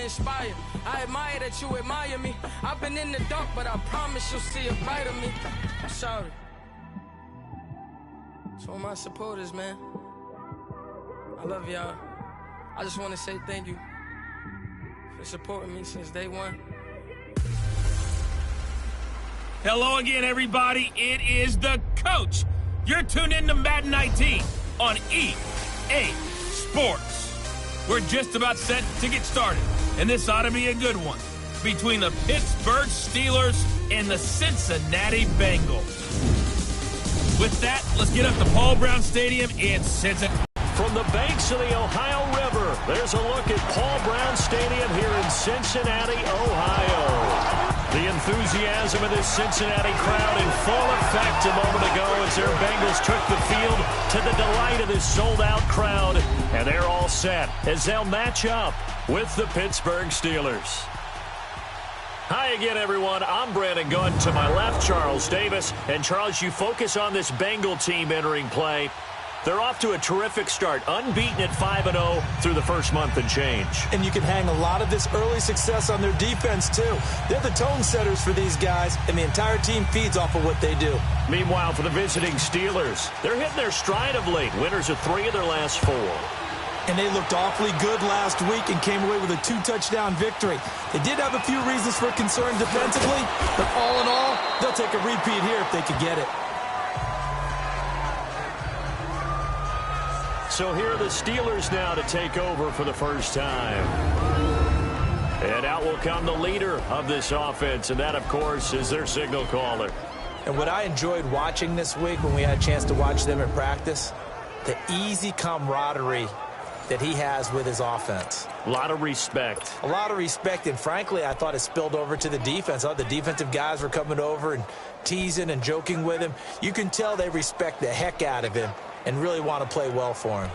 inspire. I admire that you admire me. I've been in the dark, but I promise you'll see a brighter me. I'm sorry. To all my supporters, man. I love y'all. I just want to say thank you for supporting me since day one. Hello again, everybody. It is the coach. You're tuned in to Madden 19 on EA Sports. We're just about set to get started, and this ought to be a good one between the Pittsburgh Steelers and the Cincinnati Bengals. With that, let's get up to Paul Brown Stadium in Cincinnati. From the banks of the Ohio River, there's a look at Paul Brown Stadium here in Cincinnati, Ohio. The enthusiasm of this Cincinnati crowd in full effect a moment ago as their Bengals took the field to the delight of this sold-out crowd. And they're all set as they'll match up with the Pittsburgh Steelers. Hi again, everyone. I'm Brandon Gunn. To my left, Charles Davis. And, Charles, you focus on this Bengal team entering play. They're off to a terrific start, unbeaten at 5-0 through the first month and change. And you can hang a lot of this early success on their defense, too. They're the tone setters for these guys, and the entire team feeds off of what they do. Meanwhile, for the visiting Steelers, they're hitting their stride of late. Winners of 3 of their last 4. And they looked awfully good last week and came away with a 2-touchdown victory. They did have a few reasons for concern defensively, but all in all, they'll take a repeat here if they could get it. So here are the Steelers now to take over for the first time. And out will come the leader of this offense, and that, of course, is their signal caller. And what I enjoyed watching this week when we had a chance to watch them in practice, the easy camaraderie that he has with his offense. A lot of respect. A lot of respect, and frankly, I thought it spilled over to the defense. I thought the defensive guys were coming over and teasing and joking with him. You can tell they respect the heck out of him and really want to play well for him.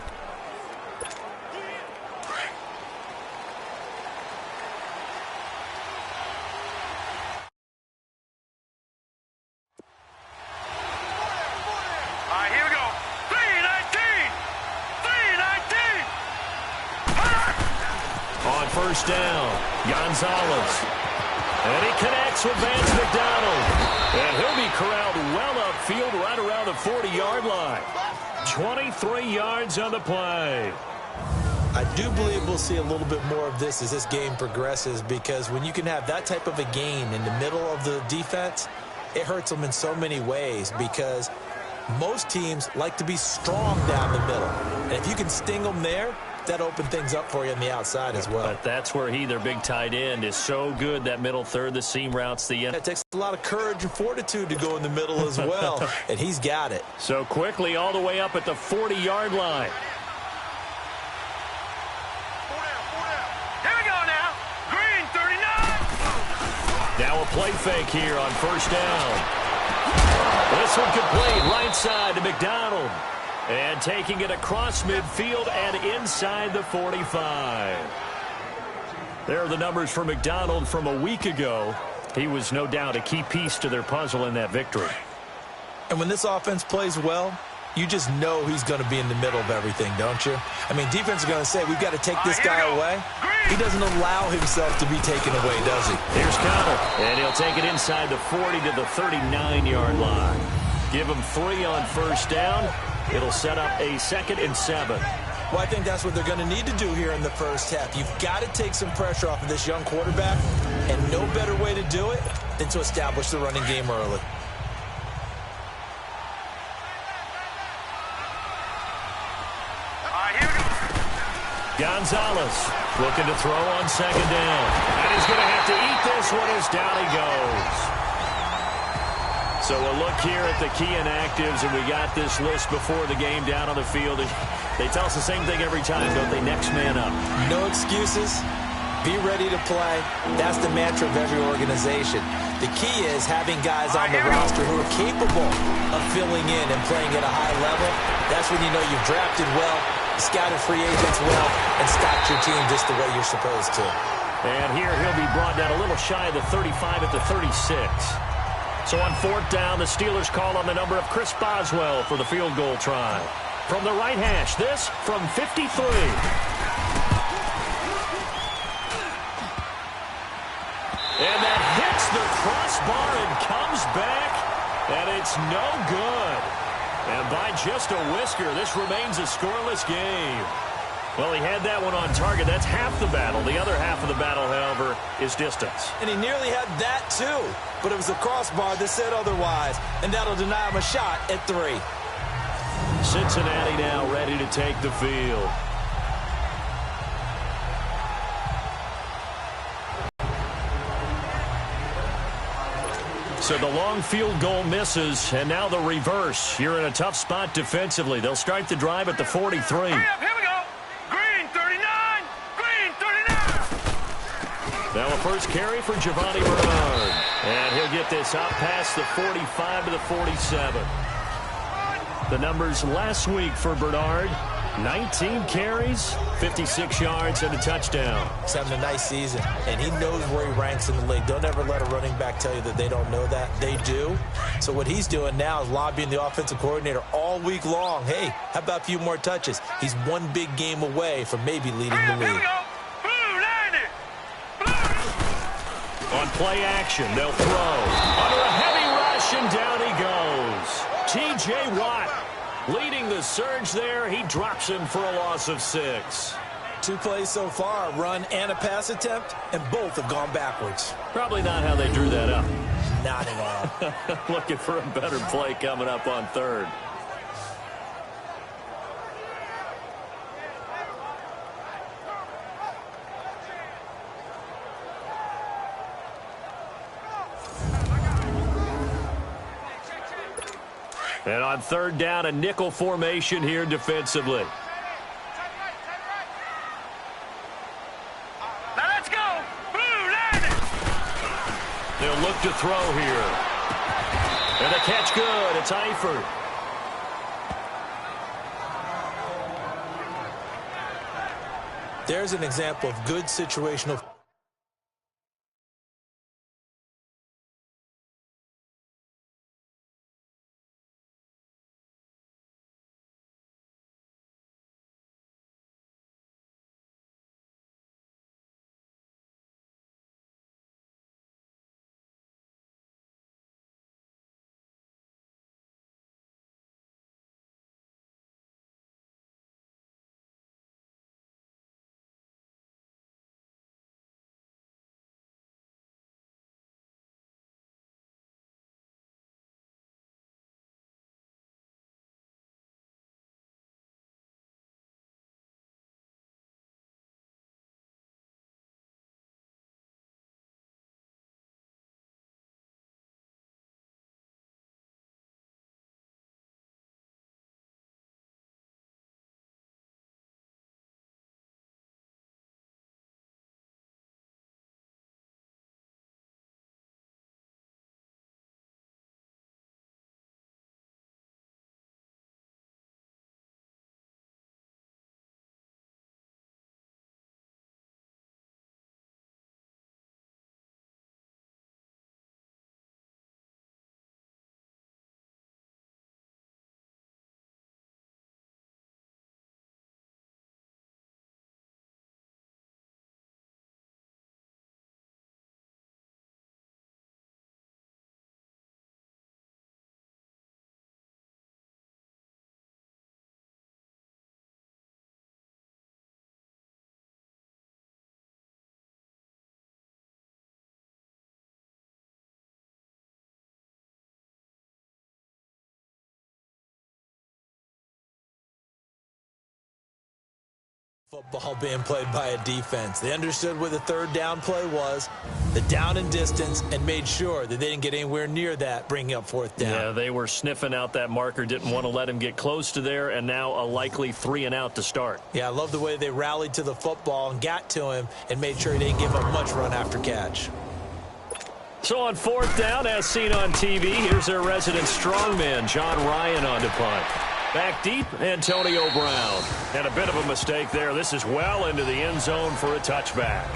All right, here we go. 3-19! 3-19! On first down, Gonzalez. And he connects with Vance McDonald. And he'll be corralled well upfield right around the 40-yard line. 23 yards on the play. I do believe we'll see a little bit more of this as this game progresses, because when you can have that type of a gain in the middle of the defense, it hurts them in so many ways, because most teams like to be strong down the middle. And if you can sting them there, that opens things up for you on the outside as well. But that's where their big tight end, is so good, that middle third, the seam routes, the end. It takes a lot of courage and fortitude to go in the middle as well, and he's got it. So quickly all the way up at the 40-yard line. Here we go now. Green, 39. Now a play fake here on first down. This one complete right side to McDonald. And taking it across midfield and inside the 45. There are the numbers for McDonald from a week ago. He was no doubt a key piece to their puzzle in that victory. And when this offense plays well, you just know he's going to be in the middle of everything, don't you? I mean, defense is going to say, we've got to take this guy away. He doesn't allow himself to be taken away, does he? Here's Connell, and he'll take it inside the 40 to the 39-yard line. Give him 3 on first down. It'll set up a 2nd and 7. Well, I think that's what they're going to need to do here in the first half. You've got to take some pressure off of this young quarterback, and no better way to do it than to establish the running game early. Gonzalez looking to throw on 2nd down. And he's going to have to eat this one as down he goes. So a look here at the key inactives, and we got this list before the game down on the field. They tell us the same thing every time, don't they? Next man up. No excuses. Be ready to play. That's the mantra of every organization. The key is having guys on the roster who are capable of filling in and playing at a high level. That's when you know you've drafted well, scouted free agents well, and stocked your team just the way you're supposed to. And here he'll be brought down a little shy of the 35 at the 36. So on 4th down, the Steelers call on the number of Chris Boswell for the field goal try. From the right hash, this from 53. the crossbar and comes back, and it's no good. And by just a whisker, this remains a scoreless game. Well, he had that one on target. That's half the battle. The other half of the battle, however, is distance. And he nearly had that, too. But it was the crossbar that said otherwise, and that'll deny him a shot at 3. Cincinnati now ready to take the field. So the long field goal misses, and now the reverse. You're in a tough spot defensively. They'll start the drive at the 43. Hurry up, here we go. Green 39. Green 39. Now a first carry for Giovanni Bernard. And he'll get this out past the 45 to the 47. The numbers last week for Bernard: 19 carries, 56 yards, and a touchdown. He's having a nice season, and he knows where he ranks in the league. Don't ever let a running back tell you that they don't know that. They do. So what he's doing now is lobbying the offensive coordinator all week long. Hey, how about a few more touches? He's one big game away from maybe leading the Here we league. go. Blue, line it. Blue. On play action, they'll throw. Under a heavy rush, and down he goes. T.J. Watt leading the surge there. He drops him for a loss of 6. 2 plays so far, a run and a pass attempt, and both have gone backwards. Probably not how they drew that up. Not at all. Looking for a better play coming up on 3rd. And on 3rd down, a nickel formation here defensively. Now let's go. Blue, line it. They'll look to throw here. And the catch good. It's Eifert. There's an example of good situational. Football being played by a defense. They understood where the 3rd down play was, the down and distance, and made sure that they didn't get anywhere near that, bringing up 4th down. Yeah, they were sniffing out that marker, didn't want to let him get close to there, and now a likely 3 and out to start. Yeah, I love the way they rallied to the football and got to him and made sure he didn't give him much run after catch. So on 4th down, as seen on TV, here's their resident strongman, John Ryan, on to punt. Back deep, Antonio Brown. And a bit of a mistake there. This is well into the end zone for a touchback.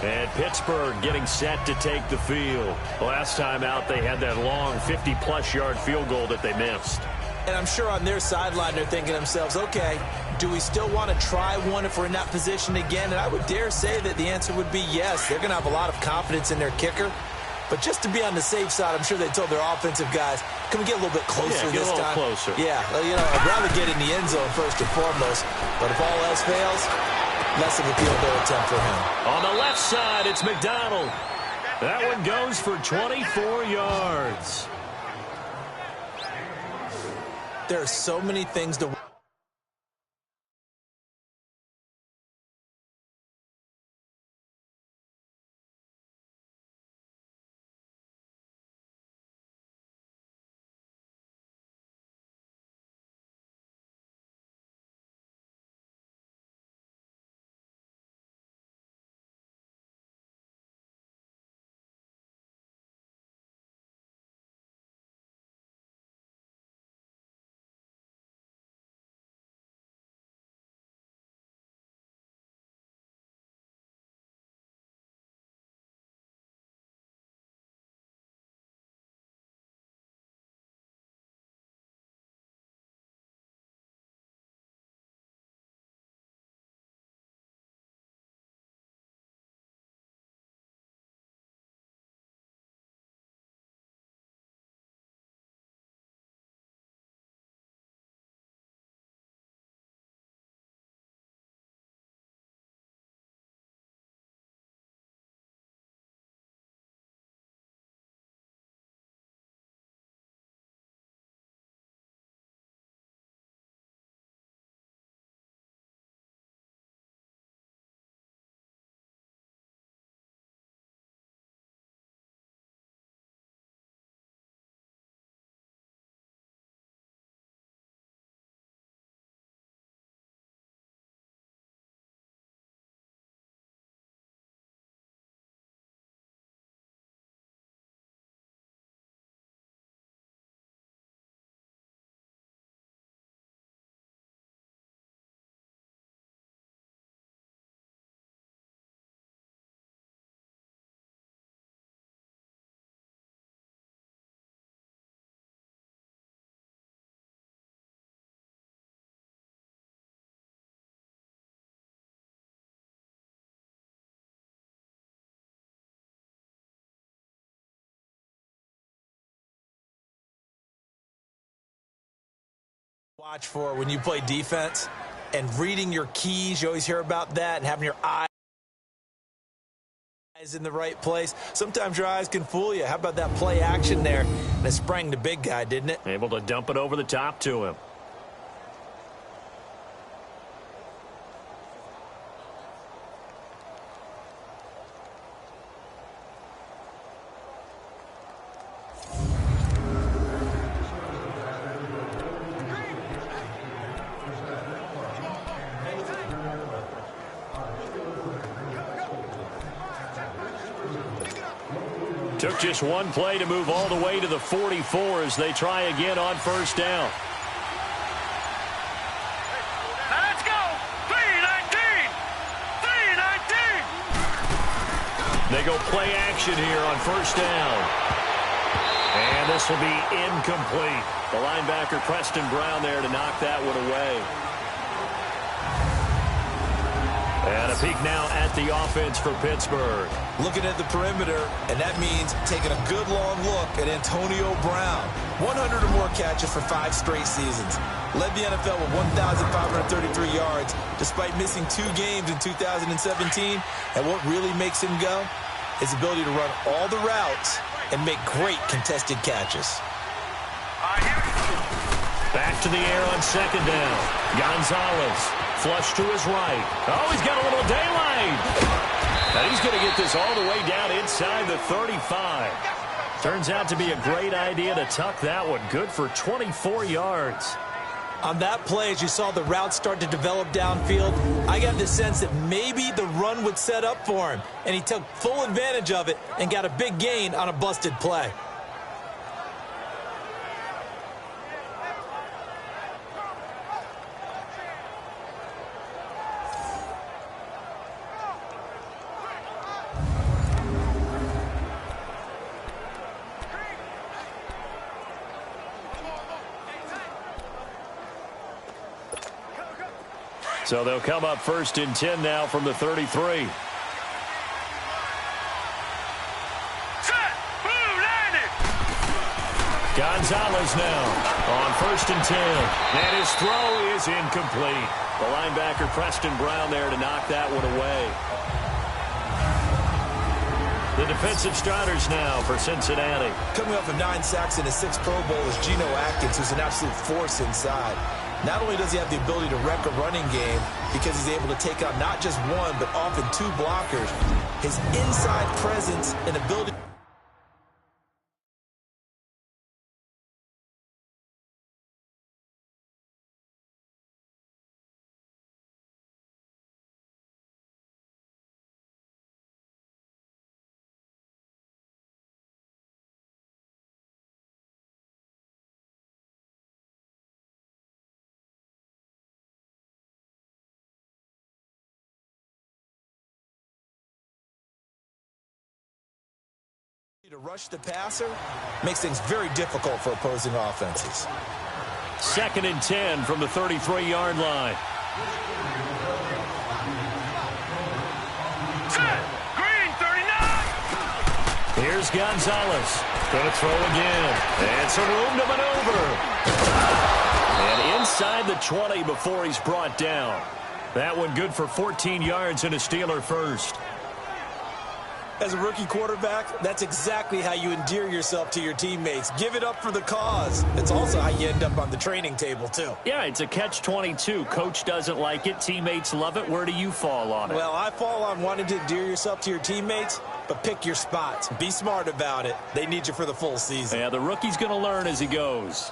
And Pittsburgh getting set to take the field. Last time out, they had that long 50-plus yard field goal that they missed. And I'm sure on their sideline they're thinking to themselves, okay, Do we still want to try one if we're in that position again? And I would dare say that the answer would be yes. They're going to have a lot of confidence in their kicker. But just to be on the safe side, I'm sure they told their offensive guys, can we get a little bit closer this time? Closer. Yeah, you know, I'd rather get in the end zone first and foremost. But if all else fails, less of a field goal attempt for him. On the left side, it's McDonald. That one goes for 24 yards. There are so many things to watch for when you play defense and reading your keys. You always hear about that, and having your eyes in the right place. Sometimes your eyes can fool you. How about that play action there? And it sprang the big guy, didn't it? Able to dump it over the top to him. Took just one play to move all the way to the 44 as they try again on first down. Let's go! 3-19! 3-19! They go play action here on first down. And this will be incomplete. The linebacker Preston Brown there to knock that one away. And a peek now at the offense for Pittsburgh. Looking at the perimeter, and that means taking a good long look at Antonio Brown. 100 or more catches for 5 straight seasons. Led the NFL with 1,533 yards despite missing 2 games in 2017. And what really makes him go? His ability to run all the routes and make great contested catches. Back to the air on second down. Gonzalez, flush to his right. Oh, he's got a little daylight. And he's going to get this all the way down inside the 35. Turns out to be a great idea to tuck that one. Good for 24 yards. On that play, as you saw the route start to develop downfield, I got the sense that maybe the run would set up for him. And he took full advantage of it and got a big gain on a busted play. So they'll come up 1st and 10 now from the 33. Gonzalez now on 1st and 10. And his throw is incomplete. The linebacker Preston Brown there to knock that one away. The defensive starters now for Cincinnati. Coming off of 9 sacks and his 6th Pro Bowl is Geno Atkins, who's an absolute force inside. Not only does he have the ability to wreck a running game because he's able to take out not just one, but often 2 blockers, his inside presence and ability to rush the passer makes things very difficult for opposing offenses. 2nd and 10 from the 33-yard line. Green 39. Here's Gonzalez. Going to throw again. And some room to maneuver. And inside the 20 before he's brought down. That one good for 14 yards and a Steeler first. As a rookie quarterback, that's exactly how you endear yourself to your teammates. Give it up for the cause. It's also how you end up on the training table, too. Yeah, it's a catch-22. Coach doesn't like it. Teammates love it. Where do you fall on it? Well, I fall on wanting to endear yourself to your teammates, but pick your spots. Be smart about it. They need you for the full season. Yeah, the rookie's going to learn as he goes.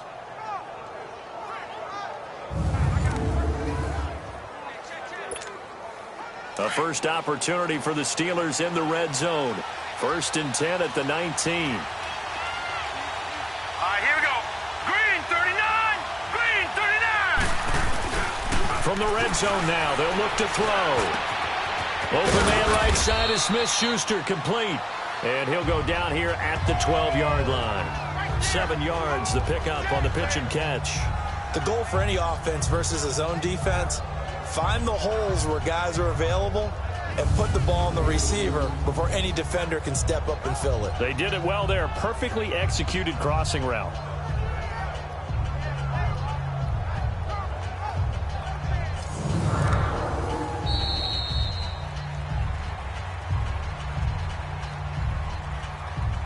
A first opportunity for the Steelers in the red zone. 1st and 10 at the 19. All right, here we go. Green 39. Green 39. From the red zone now, they'll look to throw. Open man right side is Smith-Schuster, complete. And he'll go down here at the 12-yard line. 7 yards, the pickup on the pitch and catch. The goal for any offense versus a zone defense, find the holes where guys are available and put the ball on the receiver before any defender can step up and fill it. They did it well there. Perfectly executed crossing route.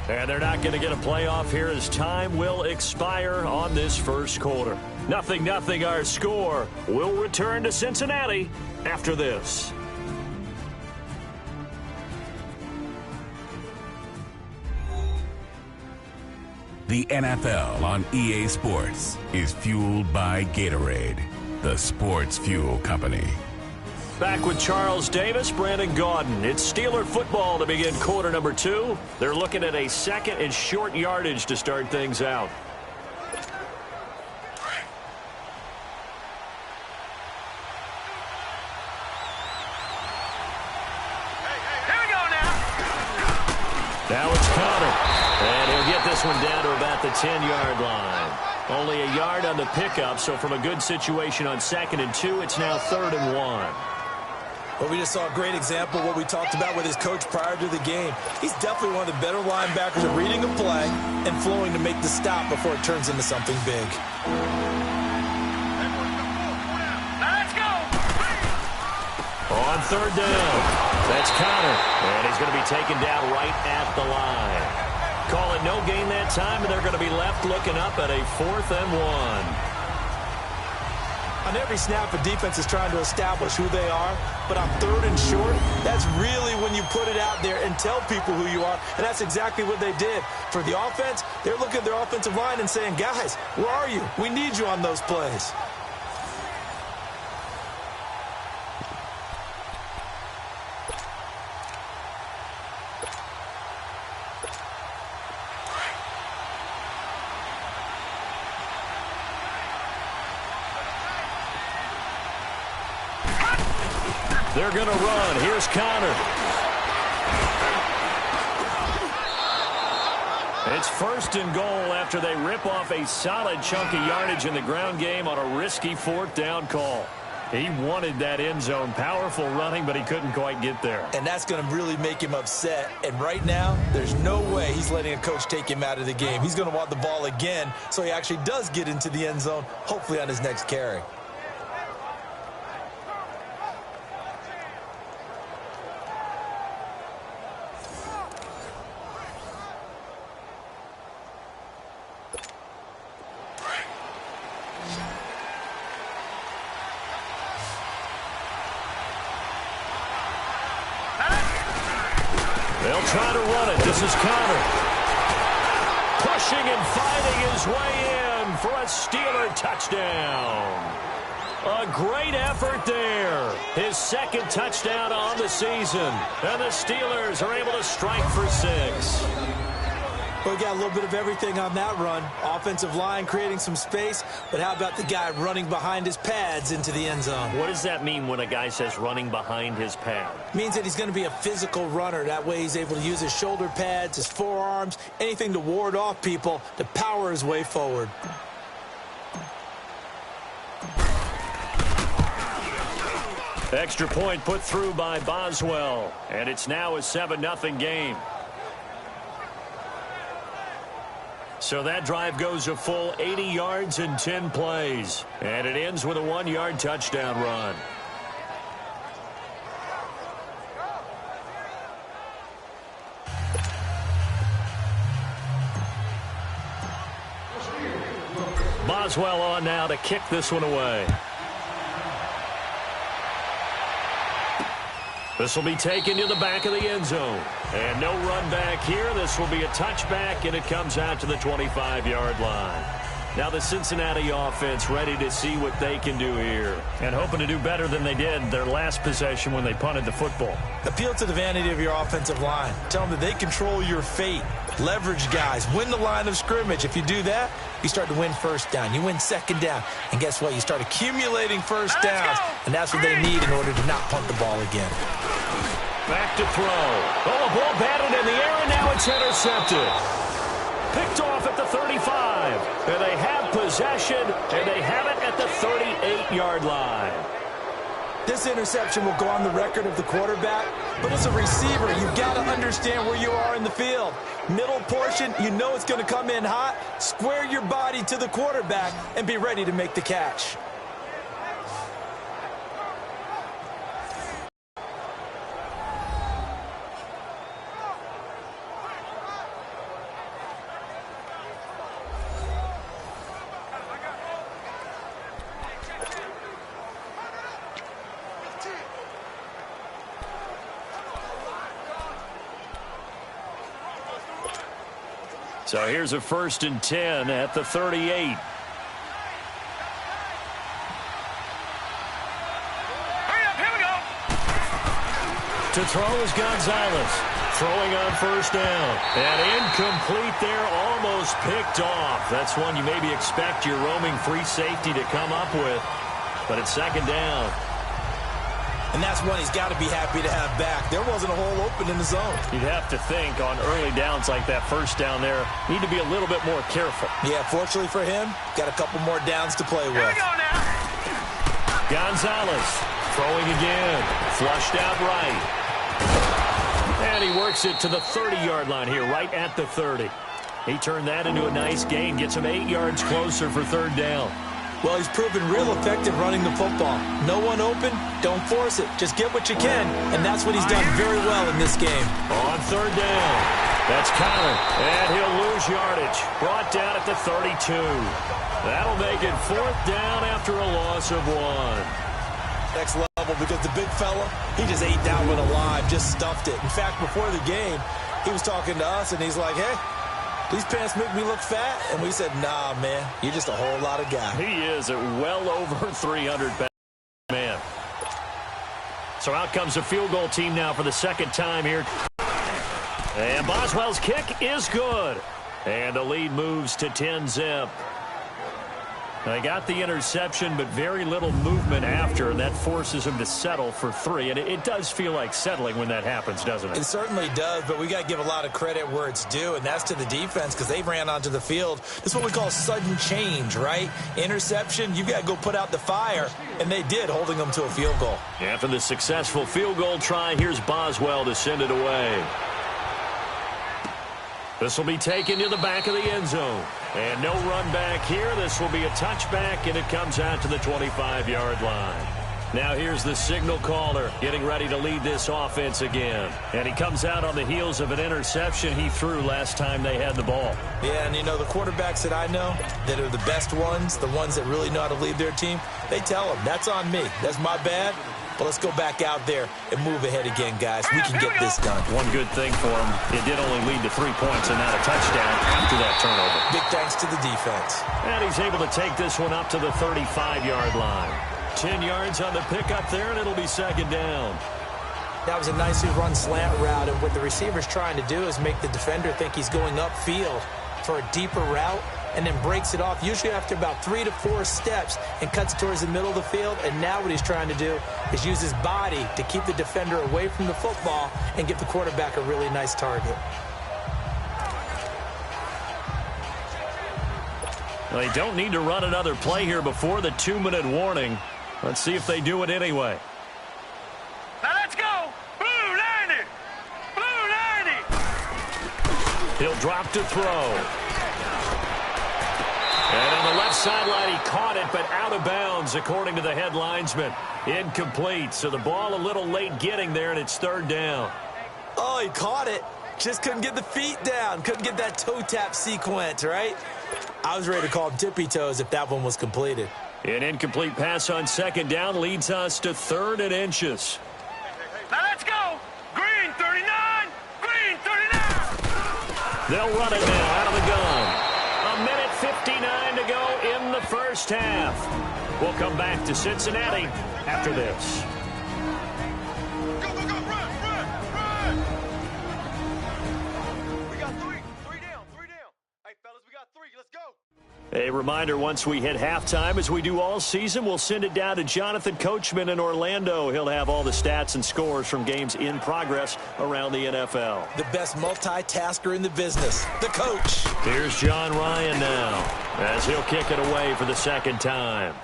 And they're not going to get a playoff here as time will expire on this first quarter. 0-0 our score. We'll return to Cincinnati after this. The NFL on EA Sports is fueled by Gatorade, the sports fuel company. Back with Charles Davis, Brandon Gaudin. It's Steeler football to begin quarter number 2. They're looking at a 2nd and short yardage to start things out. Now it's Connor, and he'll get this one down to about the 10-yard line. Only a yard on the pickup, so from a good situation on 2nd and 2, it's now 3rd and 1. Well, we just saw a great example of what we talked about with his coach prior to the game. He's definitely one of the better linebackers at reading a play and flowing to make the stop before it turns into something big. Let's go. On 3rd down, that's Connor, and he's going to be taken down right at the line. Call it no gain that time, and they're going to be left looking up at a 4th and 1. On every snap, a defense is trying to establish who they are, but on 3rd and short, that's really when you put it out there and tell people who you are, and that's exactly what they did. For the offense, they're looking at their offensive line and saying, guys, where are you? We need you on those plays. They're going to run. Here's Connor. It's 1st and goal after they rip off a solid chunk of yardage in the ground game on a risky 4th down call. He wanted that end zone. Powerful running, but he couldn't quite get there. And that's going to really make him upset. And right now, there's no way he's letting a coach take him out of the game. He's going to want the ball again, so he actually does get into the end zone, hopefully on his next carry. They'll try to run it. This is Connor. Pushing and fighting his way in for a Steeler touchdown. A great effort there. His second touchdown on the season. And the Steelers are able to strike for 6. Well, we got a little bit of everything on that run. Offensive line creating some space, but how about the guy running behind his pads into the end zone? What does that mean when a guy says running behind his pad? Means that he's going to be a physical runner. That way he's able to use his shoulder pads, his forearms, anything to ward off people to power his way forward. Extra point put through by Boswell, and it's now a 7-0 game. So that drive goes a full 80 yards in 10 plays. And it ends with a 1-yard touchdown run. Boswell on now to kick this one away. This will be taken to the back of the end zone. And no run back here. This will be a touchback, and it comes out to the 25-yard line. Now the Cincinnati offense ready to see what they can do here. And hoping to do better than they did their last possession when they punted the football. Appeal to the vanity of your offensive line. Tell them that they control your fate. Leverage guys. Win the line of scrimmage. If you do that, you start to win first down. You win second down. And guess what? You start accumulating first downs. And that's what they need in order to not punt the ball again. Back to throw. Oh, a ball batted in the air, and now it's intercepted. Picked off at the 35. And they have possession, and they have it at the 38-yard line. This interception will go on the record of the quarterback, but as a receiver, you've got to understand where you are in the field. Middle portion, you know it's going to come in hot. Square your body to the quarterback and be ready to make the catch. So here's a 1st and 10 at the 38. Hurry up, here we go. To throw is Gonzalez. Throwing on 1st down. And incomplete there, almost picked off. That's one you maybe expect your roaming free safety to come up with. But it's 2nd down. And that's one he's got to be happy to have back. There wasn't a hole open in the zone. You'd have to think on early downs like that 1st down there, need to be a little bit more careful. Yeah, fortunately for him, got a couple more downs to play with. Here we go now. Gonzalez throwing again. Flushed out right. And he works it to the 30-yard line here, right at the 30. He turned that into a nice gain, gets him 8 yards closer for 3rd down. Well, he's proven real effective running the football. No one open, don't force it. Just get what you can, and that's what he's done very well in this game. On 3rd down, that's Connor, and he'll lose yardage. Brought down at the 32. That'll make it 4th down after a loss of 1. Next level, because the big fella, he just ate that one alive, just stuffed it. In fact, before the game, he was talking to us, and he's like, hey, these pants make me look fat. And we said, nah, man, you're just a whole lot of guy. He is a well over 300-pound man. So out comes the field goal team now for the 2nd time here. And Boswell's kick is good. And the lead moves to 10-zip. They got the interception, but very little movement after, and that forces him to settle for 3. And it does feel like settling when that happens, doesn't it? It certainly does, but we got to give a lot of credit where it's due, and that's to the defense because they ran onto the field. This is what we call sudden change, right? Interception, you got to go put out the fire, and they did, holding them to a field goal. After the successful field goal try, here's Boswell to send it away. This will be taken to the back of the end zone. And no run back here. This will be a touchback, and it comes out to the 25-yard line. Now here's the signal caller getting ready to lead this offense again. And he comes out on the heels of an interception he threw last time they had the ball. Yeah, and you know, the quarterbacks that I know that are the best ones, the ones that really know how to lead their team, they tell them, that's on me. That's my bad. But let's go back out there and move ahead again, guys. We can get this done. One good thing for him, it did only lead to 3 points and not a touchdown after that turnover. Big thanks to the defense. And he's able to take this one up to the 35-yard line. 10 yards on the pickup there, and it'll be second down. That was a nicely run slant route, and what the receiver's trying to do is make the defender think he's going upfield for a deeper route, and then breaks it off, usually after about 3 to 4 steps, and cuts towards the middle of the field. And now what he's trying to do is use his body to keep the defender away from the football and give the quarterback a really nice target. Well, they don't need to run another play here before the 2-minute warning. Let's see if they do it anyway. Now let's go. Blue 90. Blue 90. He'll drop to throw. And on the left sideline, he caught it, but out of bounds, according to the head linesman. Incomplete, so the ball a little late getting there, and it's third down. Oh, he caught it. Just couldn't get the feet down. Couldn't get that toe tap sequence, right? I was ready to call him tippy toes if that one was completed. An incomplete pass on second down leads us to 3rd and inches. Now let's go. Green 39. Green 39. They'll run it now out of the gun. 1:59 to go in the first half. We'll come back to Cincinnati after this. Go, go, go. Run, run, run. We got 3. 3 down. 3 down. Hey, fellas, we got 3. Let's go. A reminder, once we hit halftime, as we do all season, we'll send it down to Jonathan Coachman in Orlando. He'll have all the stats and scores from games in progress around the NFL. The best multitasker in the business, the coach. Here's John Ryan now, as he'll kick it away for the second time.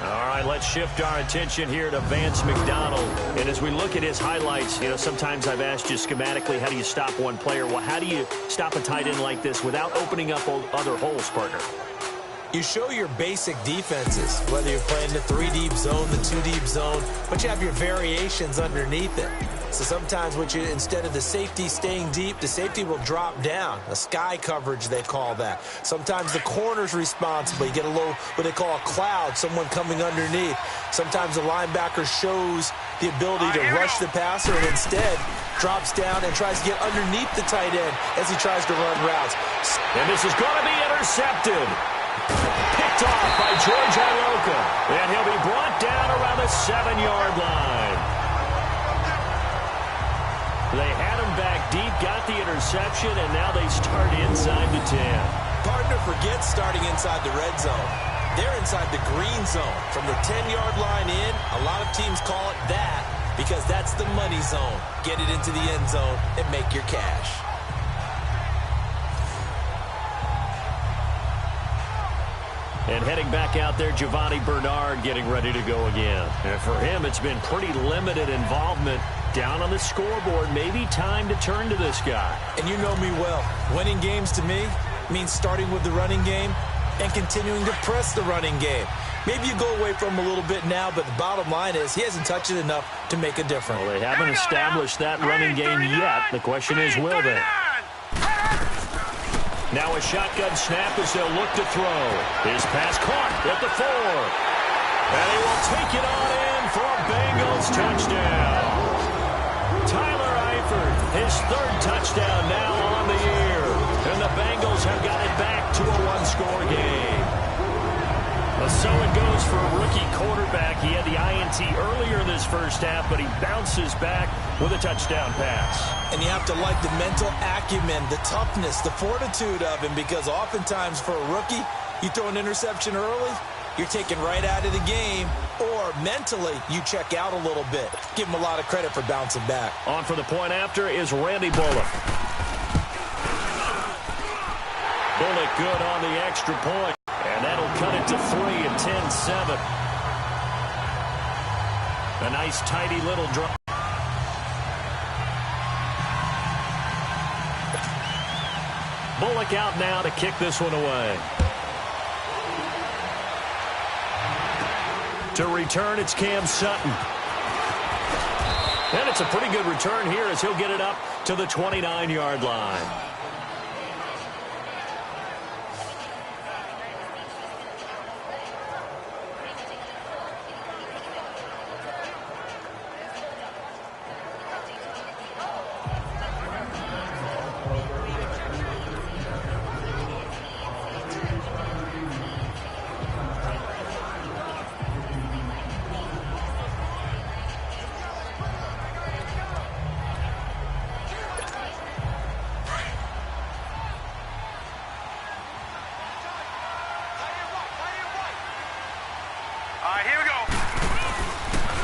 All right, let's shift our attention here to Vance McDonald. And as we look at his highlights, you know, sometimes I've asked you schematically, how do you stop one player? Well, how do you stop a tight end like this without opening up other holes, partner? You show your basic defenses, whether you're playing the 3-deep zone, the 2-deep zone, but you have your variations underneath it. So sometimes instead of the safety staying deep, the safety will drop down. A sky coverage, they call that. Sometimes the corner's responsible. You get a little, what they call a cloud, someone coming underneath. Sometimes the linebacker shows the ability to rush the passer and instead drops down and tries to get underneath the tight end as he tries to run routes. And this is going to be intercepted. Picked off by George Iloka. And he'll be brought down around the 7-yard line. They had him back deep, got the interception, and now they start inside the 10. Partner forgets starting inside the red zone. They're inside the green zone. From the 10-yard line in, a lot of teams call it that because that's the money zone. Get it into the end zone and make your cash. And heading back out there, Giovanni Bernard getting ready to go again. And for him, it's been pretty limited involvement down on the scoreboard. Maybe time to turn to this guy. And you know me well. Winning games to me means starting with the running game and continuing to press the running game. Maybe you go away from him a little bit now, but the bottom line is he hasn't touched it enough to make a difference. Well, they haven't established that running game yet. The question is, will they? Now a shotgun snap as they'll look to throw. His pass caught at the 4. And he will take it on in for a Bengals touchdown. Tyler Eifert, his 3rd touchdown now on the year. And the Bengals have got it back to a 1-score game. So it goes for a rookie quarterback. He had the INT earlier in this first half, but he bounces back with a touchdown pass. And you have to like the mental acumen, the toughness, the fortitude of him, because oftentimes for a rookie, you throw an interception early, you're taken right out of the game, or mentally you check out a little bit. Give him a lot of credit for bouncing back. On for the point after is Randy Bullock. Bullock good on the extra point. And that'll cut it to 3 at 10-7. A nice, tidy little drive. Bullock out now to kick this one away. To return, it's Cam Sutton. And it's a pretty good return here as he'll get it up to the 29-yard line.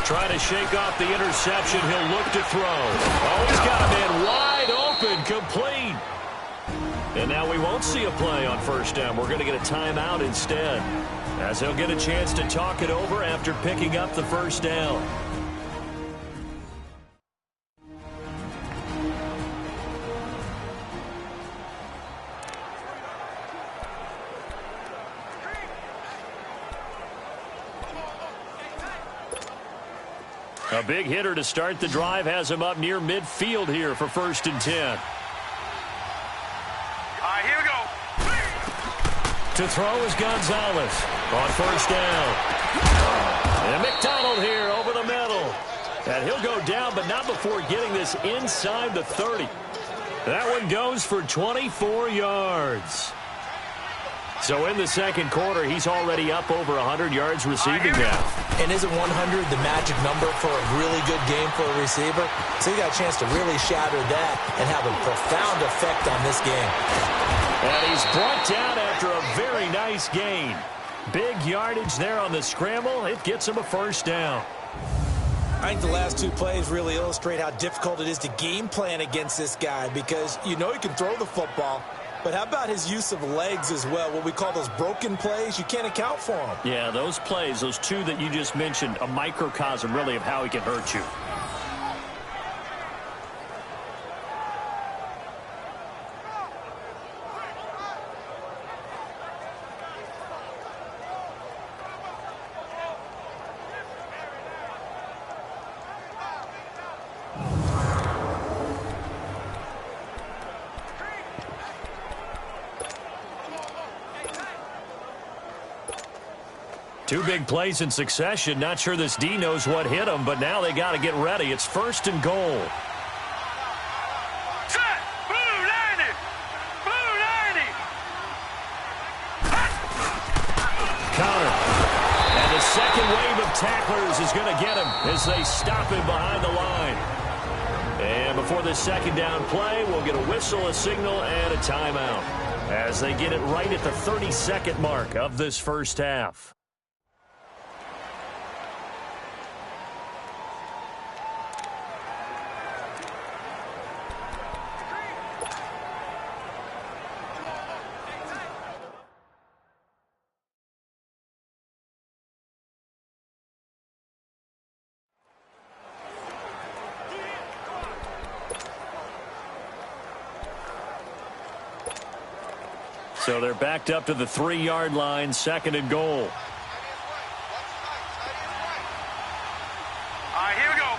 Trying to shake off the interception. He'll look to throw. Oh, he's got a man wide open, complete. And now we won't see a play on first down. We're going to get a timeout instead, as he'll get a chance to talk it over after picking up the first down. A big hitter to start the drive has him up near midfield here for 1st and 10. All right, here we go. To throw is Gonzalez on first down. And McDonald here over the middle. And he'll go down, but not before getting this inside the 30. That one goes for 24 yards. So in the second quarter, he's already up over 100 yards receiving now. And isn't 100 the magic number for a really good game for a receiver? So you got a chance to really shatter that and have a profound effect on this game. And he's brought down after a very nice gain. Big yardage there on the scramble. It gets him a first down. I think the last two plays really illustrate how difficult it is to game plan against this guy, because you know he can throw the football, but how about his use of legs as well? What we call those broken plays, you can't account for them. Yeah, those plays, those two that you just mentioned, a microcosm really of how he can hurt you. Two big plays in succession. Not sure this D knows what hit him, but now they got to get ready. It's 1st and goal. Set! Blue 90! Blue 90! Counter. And the second wave of tacklers is going to get him as they stop him behind the line. And before this second down play, we'll get a whistle, a signal, and a timeout as they get it right at the 30-second mark of this first half. So they're backed up to the 3-yard line, 2nd and goal. All right, here we go.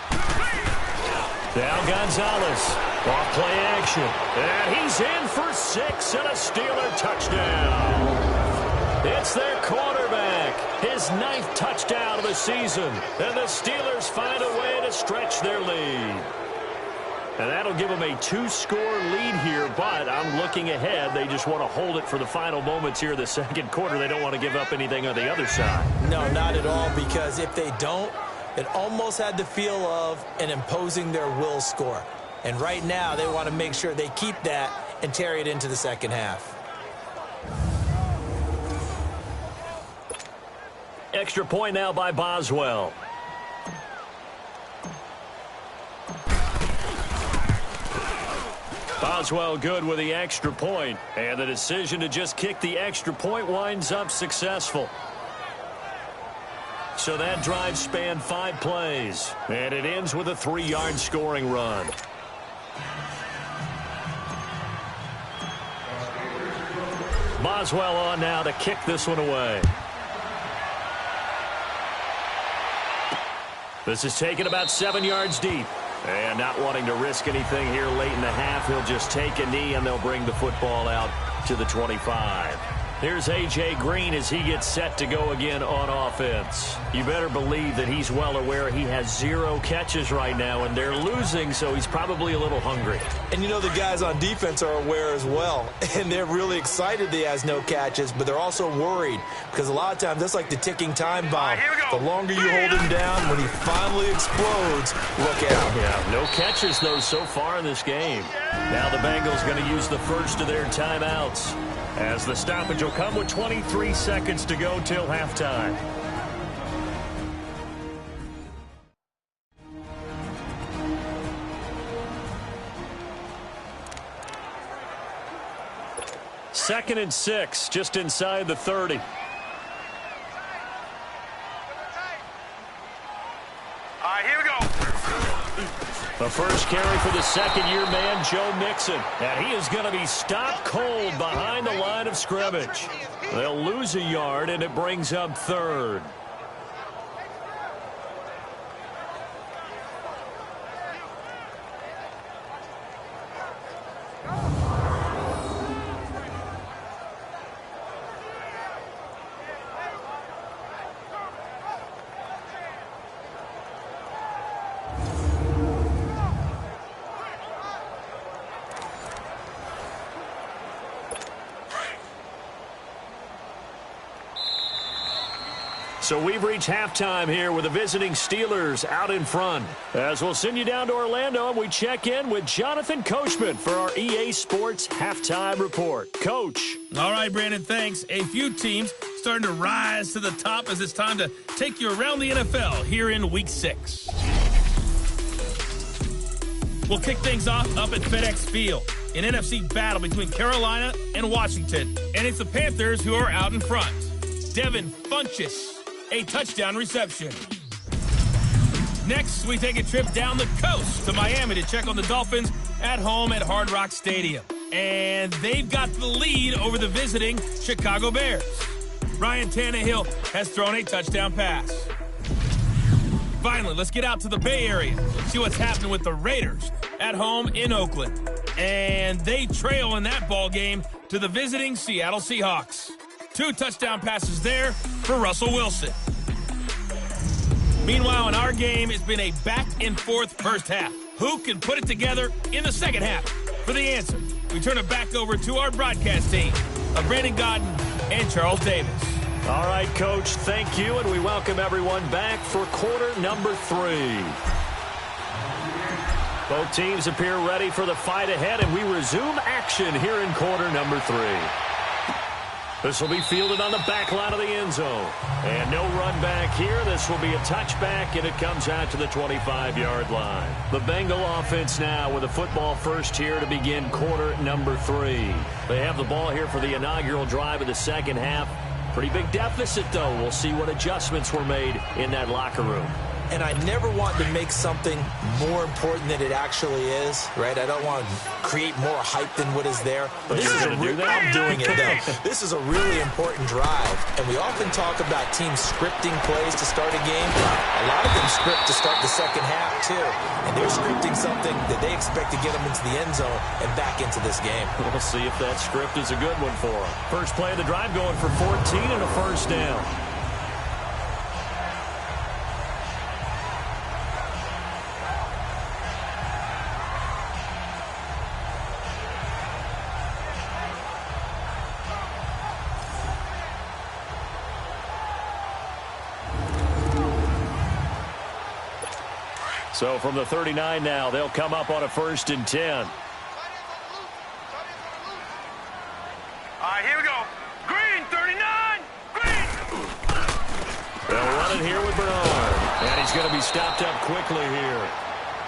Now Gonzalez, off play action. And he's in for 6 and a Steeler touchdown. It's their quarterback, his 9th touchdown of the season. And the Steelers find a way to stretch their lead. And that'll give them a 2-score lead here, but I'm looking ahead. They just want to hold it for the final moments here of the second quarter. They don't want to give up anything on the other side. No, not at all, because if they don't, it almost had the feel of an imposing their will score. And right now, they want to make sure they keep that and carry it into the second half. Extra point now by Boswell. Boswell good with the extra point, and the decision to just kick the extra point winds up successful. So that drive spanned 5 plays, and it ends with a 3-yard scoring run. Boswell on now to kick this one away. This is taken about 7 yards deep. And not wanting to risk anything here late in the half, he'll just take a knee and they'll bring the football out to the 25. Here's A.J. Green as he gets set to go again on offense. You better believe that he's well aware he has 0 catches right now, and they're losing, so he's probably a little hungry. And you know the guys on defense are aware as well, and they're really excited that he has no catches, but they're also worried because a lot of times that's like the ticking time bomb. The longer you hold him down, when he finally explodes, look out. Yeah, no catches, though, so far in this game. Now the Bengals going to use the first of their timeouts, as the stoppage will come with 23 seconds to go till halftime. Second and 6, just inside the 30. All right, here we go. The first carry for the second-year man, Joe Mixon. And he is going to be stopped cold behind the line of scrimmage. They'll lose a yard, and it brings up 3rd. So we've reached halftime here with the visiting Steelers out in front. As we'll send you down to Orlando, and we check in with Jonathan Coachman for our EA Sports Halftime Report. Coach. All right, Brandon, thanks. A few teams starting to rise to the top as it's time to take you around the NFL here in Week 6. We'll kick things off up at FedEx Field. An NFC battle between Carolina and Washington. And it's the Panthers who are out in front. Devin Funchess, a touchdown reception. Next, we take a trip down the coast to Miami to check on the Dolphins at home at Hard Rock Stadium. And they've got the lead over the visiting Chicago Bears. Ryan Tannehill has thrown a touchdown pass. Finally, let's get out to the Bay Area. Let's see what's happening with the Raiders at home in Oakland. And they trail in that ball game to the visiting Seattle Seahawks. 2 touchdown passes there for Russell Wilson. Meanwhile, in our game, it's been a back-and-forth first half. Who can put it together in the second half? For the answer, we turn it back over to our broadcast team of Brandon Godden and Charles Davis. All right, Coach, thank you, and we welcome everyone back for quarter number 3. Both teams appear ready for the fight ahead, and we resume action here in quarter number 3. This will be fielded on the back line of the end zone. And no run back here. This will be a touchback, and it comes out to the 25-yard line. The Bengal offense now with a football first here to begin quarter number 3. They have the ball here for the inaugural drive of the second half. Pretty big deficit, though. We'll see what adjustments were made in that locker room. And I never want to make something more important than it actually is, right? I don't want to create more hype than what is there. But this is I'm doing it, though. This is a really important drive. And we often talk about teams scripting plays to start a game. A lot of them script to start the second half, too. And they're scripting something that they expect to get them into the end zone and back into this game. We'll see if that script is a good one for them. First play of the drive going for 14 and a first down. So from the 39 now, they'll come up on a 1st and 10. All right, here we go. Green, 39. Green. They'll run it here with Bernard. And he's going to be stopped up quickly here.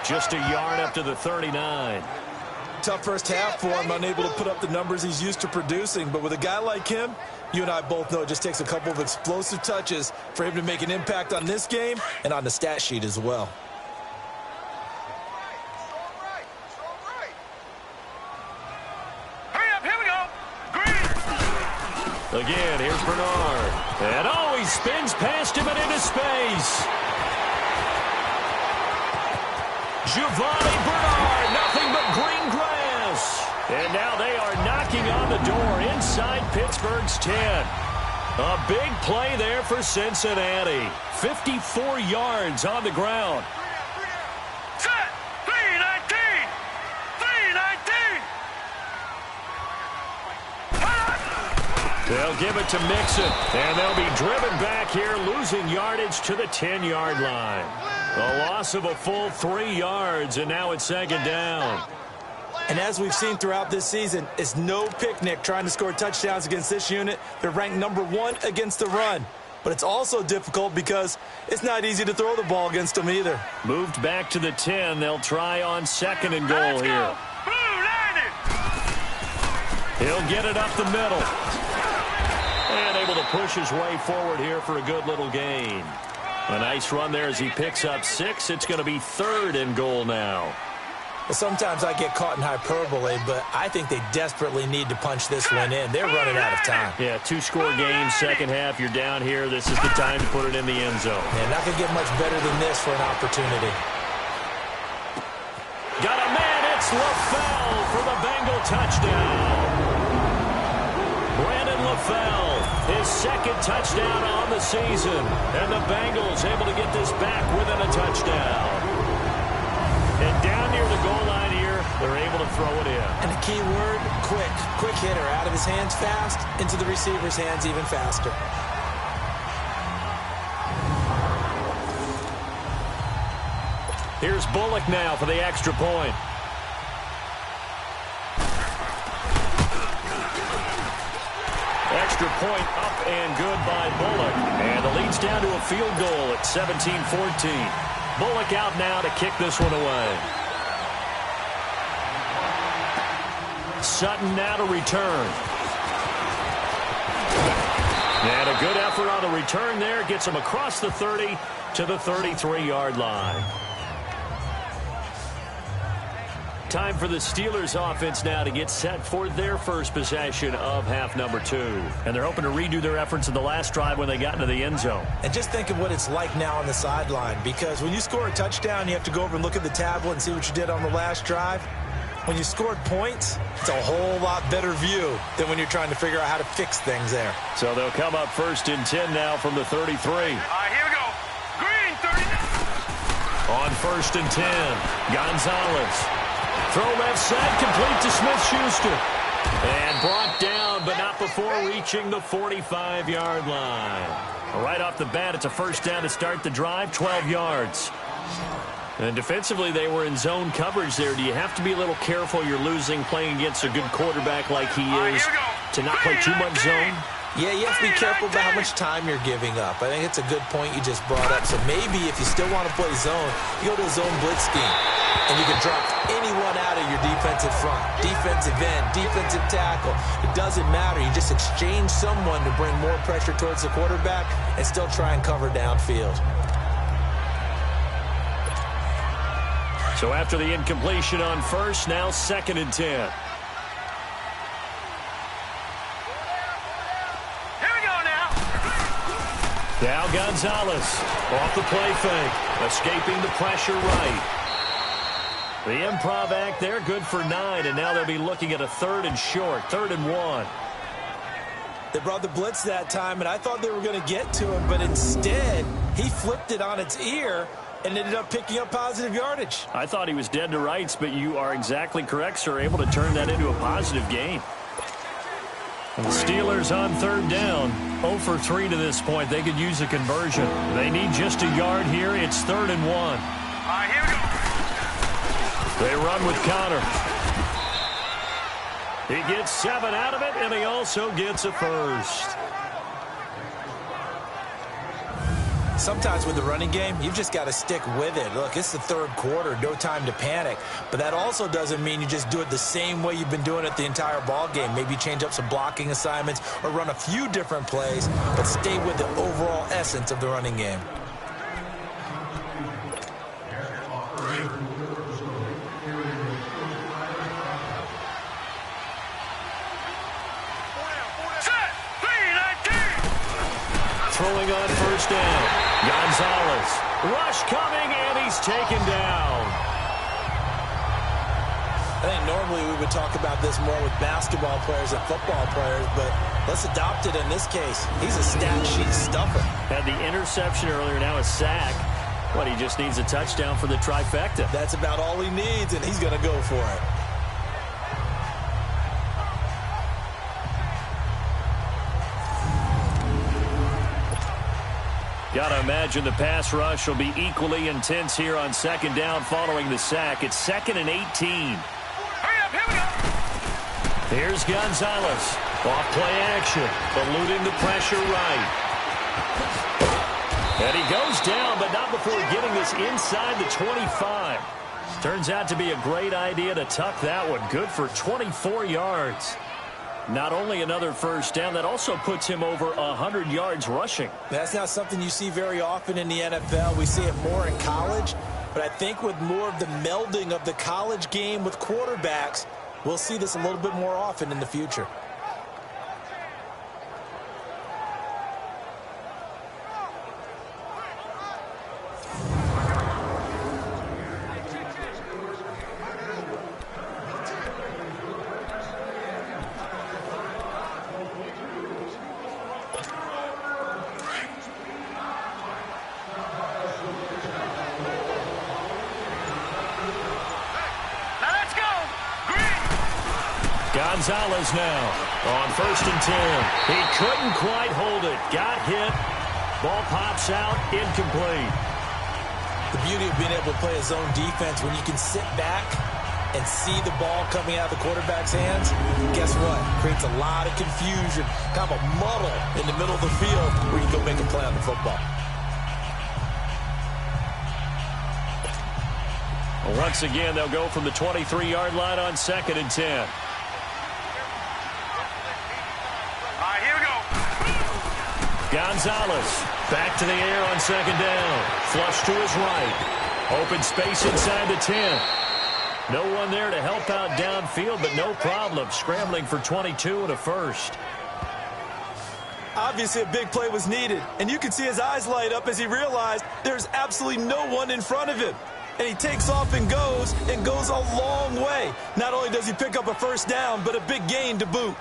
Just a yard up to the 39. Tough first half for him, unable to put up the numbers he's used to producing. But with a guy like him, you and I both know it just takes a couple of explosive touches for him to make an impact on this game and on the stat sheet as well. Hurry up, here we go. Green. Again, here's Bernard. And oh, he spins past him and into space. Giovanni Bernard, nothing but green grass. And now they are knocking on the door inside Pittsburgh's 10. A big play there for Cincinnati. 54 yards on the ground. Set. 319. 319. They'll give it to Mixon. And they'll be driven back here, losing yardage to the 10-yard line. A loss of a full 3 yards, and now it's 2nd down. And as we've seen throughout this season, it's no picnic trying to score touchdowns against this unit. They're ranked #1 against the run. But it's also difficult because it's not easy to throw the ball against them either. Moved back to the 10. They'll try on 2nd and goal here. Blue 90. He'll get it up the middle. And able to push his way forward here for a good little gain. A nice run there as he picks up 6. It's going to be 3rd and goal now. Well, sometimes I get caught in hyperbole, but I think they desperately need to punch this one in. They're running out of time. Yeah, 2-score game, second half. You're down here. This is the time to put it in the end zone. Yeah, not going to get much better than this for an opportunity. Got a man. It's LaFell for the Bengal touchdown. Brandon LaFell, his 2nd touchdown on the season. And the Bengals able to get this back within a touchdown. And down near the goal line here, they're able to throw it in. And the key word, quick. Quick hitter. Out of his hands fast, into the receiver's hands even faster. Here's Bullock now for the extra point. Extra point up and good by Bullock. And the lead's down to a field goal at 17-14. Bullock out now to kick this one away. Sutton now to return. And a good effort on the return there. Gets him across the 30 to the 33-yard line. Time for the Steelers offense now to get set for their first possession of half number 2. And they're hoping to redo their efforts in the last drive when they got into the end zone. And just think of what it's like now on the sideline, because when you score a touchdown, you have to go over and look at the tablet and see what you did on the last drive. When you scored points, it's a whole lot better view than when you're trying to figure out how to fix things there. So they'll come up 1st and 10 now from the 33. All right, here we go. Green, 39. On 1st and 10, Gonzalez. Throw left side, complete to Smith-Schuster. And brought down, but not before reaching the 45-yard line. Right off the bat, it's a 1st down to start the drive, 12 yards. And defensively, they were in zone coverage there. Do you have to be a little careful you're losing playing against a good quarterback like he is to not play too much zone? Yeah, you have to be careful about how much time you're giving up. I think it's a good point you just brought up. So maybe if you still want to play zone, you go to a zone blitz scheme. And you can drop anyone out of your defensive front. Defensive end, defensive tackle. It doesn't matter. You just exchange someone to bring more pressure towards the quarterback and still try and cover downfield. So after the incompletion on 1st, now 2nd and 10. Now Gonzalez off the play fake, escaping the pressure right. The improv act there, good for 9, and now they'll be looking at a 3rd and short, 3rd and 1. They brought the blitz that time, and I thought they were going to get to him, but instead, he flipped it on its ear and ended up picking up positive yardage. I thought he was dead to rights, but you are exactly correct, sir, able to turn that into a positive gain. And the Steelers on 3rd down, 0 for 3 to this point. They could use a conversion. They need just a yard here. It's 3rd and 1. right, here we go. They run with Connor. He gets 7 out of it, and he also gets a first. Sometimes with the running game, you've just got to stick with it. Look, it's the third quarter, no time to panic. But that also doesn't mean you just do it the same way you've been doing it the entire ball game. Maybe change up some blocking assignments or run a few different plays, but stay with the overall essence of the running game. Throwing on first down. Gonzalez. Rush coming, and he's taken down. I think normally we would talk about this more with basketball players and football players, but let's adopt it in this case. He's a stat sheet stuffer. Had the interception earlier, now a sack. But he just needs a touchdown for the trifecta. That's about all he needs, and he's going to go for it. Got to imagine the pass rush will be equally intense here on second down following the sack. It's 2nd and 18. Hurry up, here we go. Here's Gonzalez. Off play action. Eluding the pressure right. And he goes down, but not before getting this inside the 25. Turns out to be a great idea to tuck that one. Good for 24 yards. Not only another first down, that also puts him over 100 yards rushing. That's not something you see very often in the NFL. We see it more in college, but I think with more of the melding of the college game with quarterbacks, we'll see this a little bit more often in the future. Gonzalez now on 1st and 10. He couldn't quite hold it. Got hit. Ball pops out. Incomplete. The beauty of being able to play a zone defense when you can sit back and see the ball coming out of the quarterback's hands, guess what? Creates a lot of confusion, kind of a muddle in the middle of the field where you can go make a play on the football. Once again, they'll go from the 23-yard line on 2nd and 10. Gonzalez back to the air on 2nd down. Flush to his right. Open space inside the 10. No one there to help out downfield, but no problem. Scrambling for 22 and a first. Obviously, a big play was needed, and you can see his eyes light up as he realized there's absolutely no one in front of him. And he takes off and goes a long way. Not only does he pick up a first down, but a big gain to boot.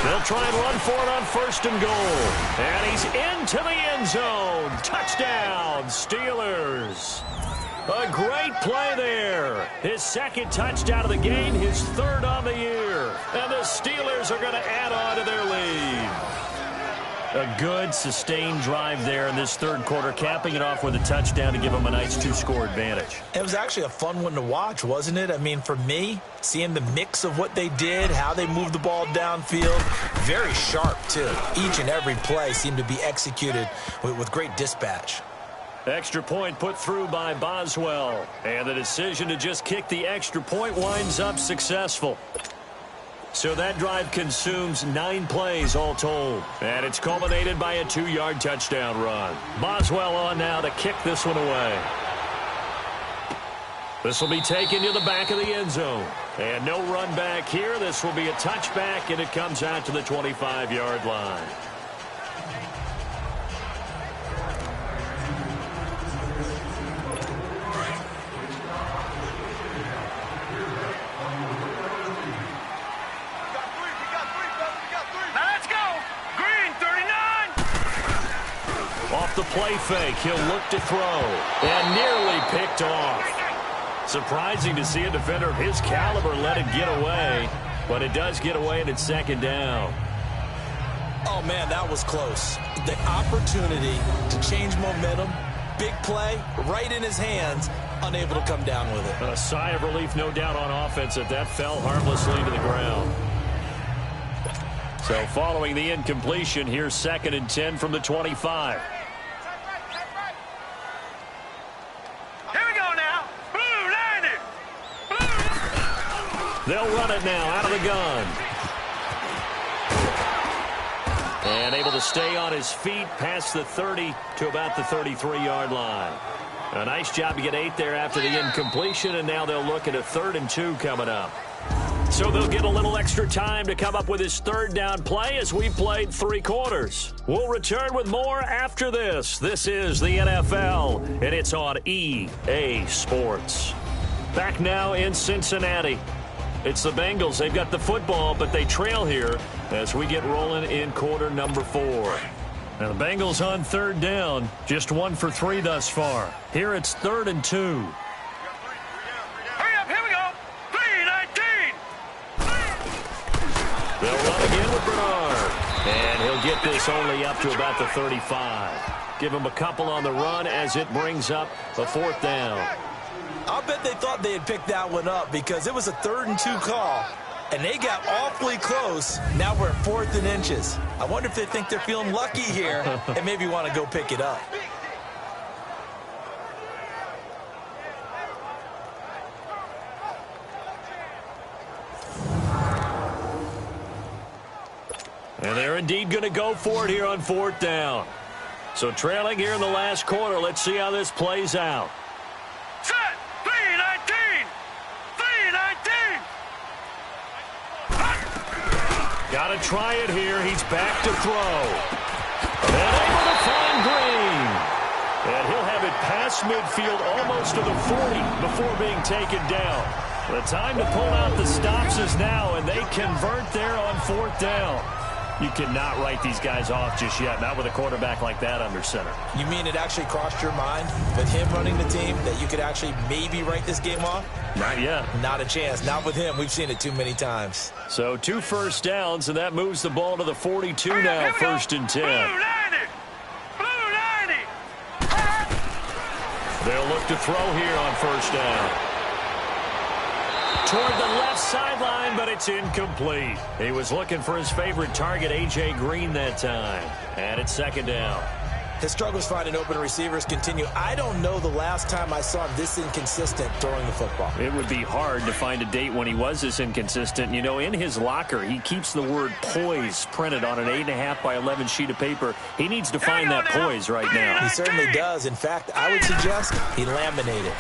They'll try and run for it on 1st and goal. And he's into the end zone. Touchdown, Steelers. A great play there. His 2nd touchdown of the game, his 3rd on the year. And the Steelers are going to add on to their lead. A good, sustained drive there in this 3rd quarter, capping it off with a touchdown to give them a nice 2-score advantage. It was actually a fun one to watch, wasn't it? I mean, for me, seeing the mix of what they did, how they moved the ball downfield, very sharp, too. Each and every play seemed to be executed with great dispatch. Extra point put through by Boswell. And the decision to just kick the extra point winds up successful. So that drive consumes 9 plays all told. And it's culminated by a 2-yard touchdown run. Boswell on now to kick this one away. This will be taken to the back of the end zone. And no run back here. This will be a touchback, and it comes out to the 25-yard line. Off the play fake, he'll look to throw, and nearly picked off. Surprising to see a defender of his caliber let it get away, but it does get away, and it's second down. Oh, man, that was close. The opportunity to change momentum, big play, right in his hands, unable to come down with it. A sigh of relief, no doubt, on offense that fell harmlessly to the ground. So following the incompletion, here's 2nd and 10 from the 25. They'll run it now out of the gun. And able to stay on his feet past the 30 to about the 33-yard line. A nice job to get 8 there after the incompletion, and now they'll look at a 3rd and 2 coming up. So they'll get a little extra time to come up with his 3rd down play as we played 3 quarters. We'll return with more after this. This is the NFL, and it's on EA Sports. Back now in Cincinnati. It's the Bengals. They've got the football, but they trail here as we get rolling in quarter number 4. Now the Bengals on 3rd down, just 1 for 3 thus far. Here it's 3rd and 2. Hurry up, here we go. 3-19. They'll run again with Bernard, and he'll get this only up to about the 35. Give him a couple on the run as it brings up a 4th down. I'll bet they thought they had picked that one up because it was a 3rd and 2 call, and they got awfully close. Now we're at 4th and inches. I wonder if they think they're feeling lucky here and maybe want to go pick it up. And they're indeed going to go for it here on 4th down. So trailing here in the last quarter, let's see how this plays out. Set. 3-19. 3-19. Got to try it here. He's back to throw. And able to find Green. And he'll have it past midfield almost to the 40 before being taken down. The time to pull out the stops is now, and they convert there on 4th down. You cannot write these guys off just yet, not with a quarterback like that under center. You mean it actually crossed your mind with him running the team that you could actually maybe write this game off? Not yet. Not a chance. Not with him. We've seen it too many times. So 2 first downs, and that moves the ball to the 42 now, 1st and 10. Blue 90. Blue 90. They'll look to throw here on 1st down. Toward the left sideline, but it's incomplete. He was looking for his favorite target, A.J. Green, that time. And it's 2nd down. His struggles finding open receivers continue. I don't know the last time I saw him this inconsistent throwing the football. It would be hard to find a date when he was this inconsistent. You know, in his locker, he keeps the word poise printed on an 8.5 by 11 sheet of paper. He needs to find that poise right now. He certainly does. In fact, I would suggest he laminate it.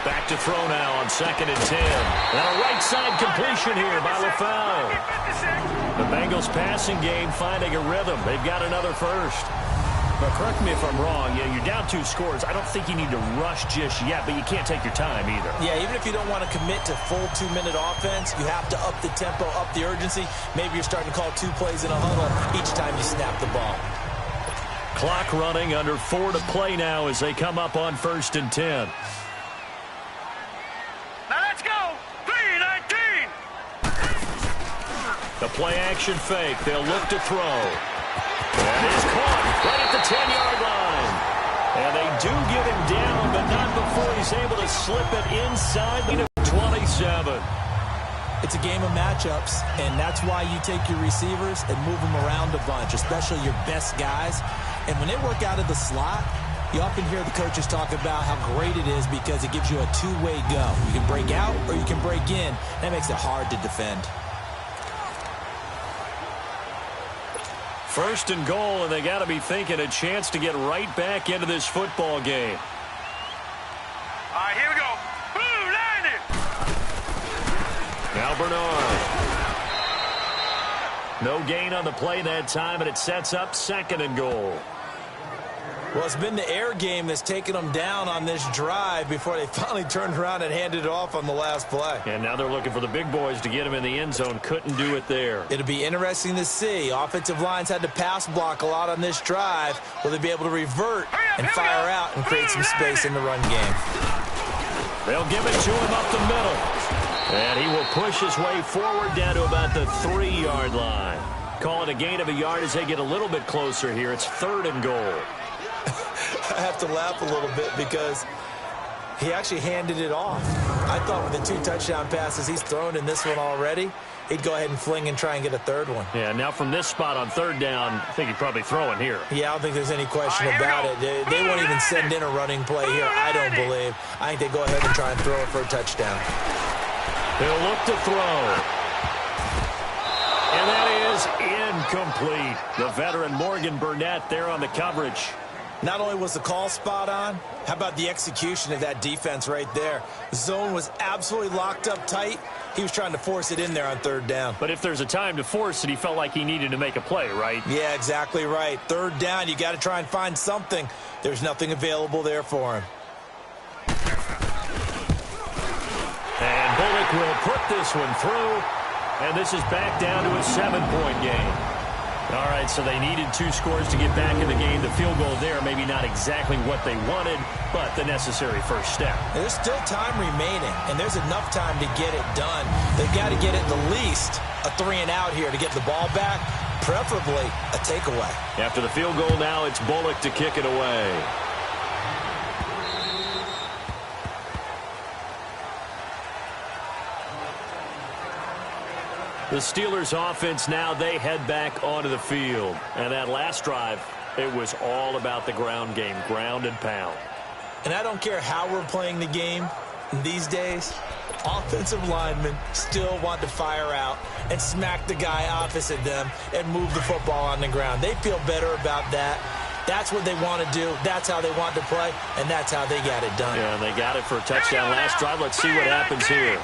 Back to throw now on 2nd and 10. And a right side completion here by LaFell. The Bengals passing game finding a rhythm. They've got another first. But correct me if I'm wrong. Yeah, you're down 2 scores. I don't think you need to rush just yet, but you can't take your time either. Yeah, even if you don't want to commit to full 2-minute offense, you have to up the tempo, up the urgency. Maybe you're starting to call 2 plays in a huddle each time you snap the ball. Clock running, under 4 to play now as they come up on 1st and 10. The play-action fake. They'll look to throw. That is caught right at the 10-yard line. And they do get him down, but not before he's able to slip it inside the 27. It's a game of matchups, and that's why you take your receivers and move them around a bunch, especially your best guys. And when they work out of the slot, you often hear the coaches talk about how great it is because it gives you a 2-way go. You can break out or you can break in. That makes it hard to defend. 1st and goal, and they got to be thinking a chance to get right back into this football game. All right, here we go. Blue 90. Now Bernard. No gain on the play that time, and it sets up 2nd and goal. Well, it's been the air game that's taken them down on this drive before they finally turned around and handed it off on the last play. And now they're looking for the big boys to get him in the end zone. Couldn't do it there. It'll be interesting to see. Offensive lines had to pass block a lot on this drive. Will they be able to revert and fire out and create some space in the run game? They'll give it to him up the middle. And he will push his way forward down to about the 3-yard line. Call it a gain of a yard as they get a little bit closer here. It's 3rd and goal. I have to laugh a little bit because he actually handed it off. I thought with the 2 touchdown passes he's thrown in this one already, he'd go ahead and fling and try and get a 3rd one. Yeah, now from this spot on 3rd down, I think he'd probably throw in here. Yeah, I don't think there's any question about it. They won't even send in a running play here, I don't believe. I think they go ahead and try and throw it for a touchdown. They'll look to throw. And that is incomplete. The veteran Morgan Burnett there on the coverage. Not only was the call spot on, how about the execution of that defense right there? The zone was absolutely locked up tight. He was trying to force it in there on 3rd down. But if there's a time to force it, he felt like he needed to make a play, right? Yeah, exactly right. 3rd down, you got to try and find something. There's nothing available there for him. And Bullock will put this one through. And this is back down to a 7-point game. All right, so they needed 2 scores to get back in the game. The field goal there, maybe not exactly what they wanted, but the necessary first step. And there's still time remaining, and there's enough time to get it done. They've got to get at the least a 3-and-out here to get the ball back, preferably a takeaway. After the field goal now, it's Bullock to kick it away. The Steelers offense now, they head back onto the field. And that last drive, it was all about the ground game, ground and pound. And I don't care how we're playing the game these days, offensive linemen still want to fire out and smack the guy opposite them and move the football on the ground. They feel better about that. That's what they want to do. That's how they want to play, and that's how they got it done. Yeah, and they got it for a touchdown last drive. Let's see what happens here.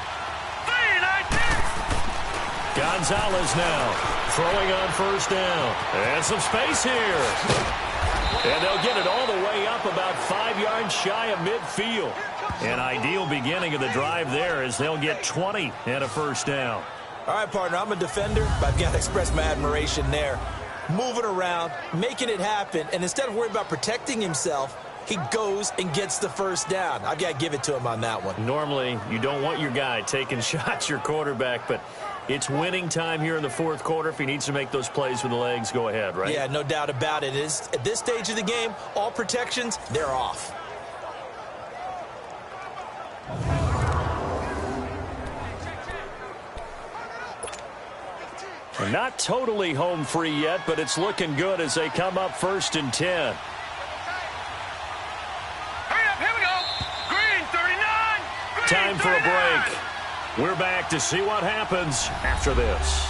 Gonzalez now throwing on 1st down. And some space here. And they'll get it all the way up about 5 yards shy of midfield. An ideal beginning of the drive there as they'll get 20 and a 1st down. All right, partner, I'm a defender, but I've got to express my admiration there. Moving around, making it happen, and instead of worrying about protecting himself, he goes and gets the 1st down. I've got to give it to him on that one. Normally, you don't want your guy taking shots, your quarterback, but it's winning time here in the 4th quarter. If he needs to make those plays with the legs, go ahead, right? Yeah, no doubt about it. At this stage of the game, all protections, they're off. Not totally home free yet, but it's looking good as they come up 1st and 10. Hurry up, here we go. Green, 39. Green, Time for a 39. break. We're back to see what happens after this.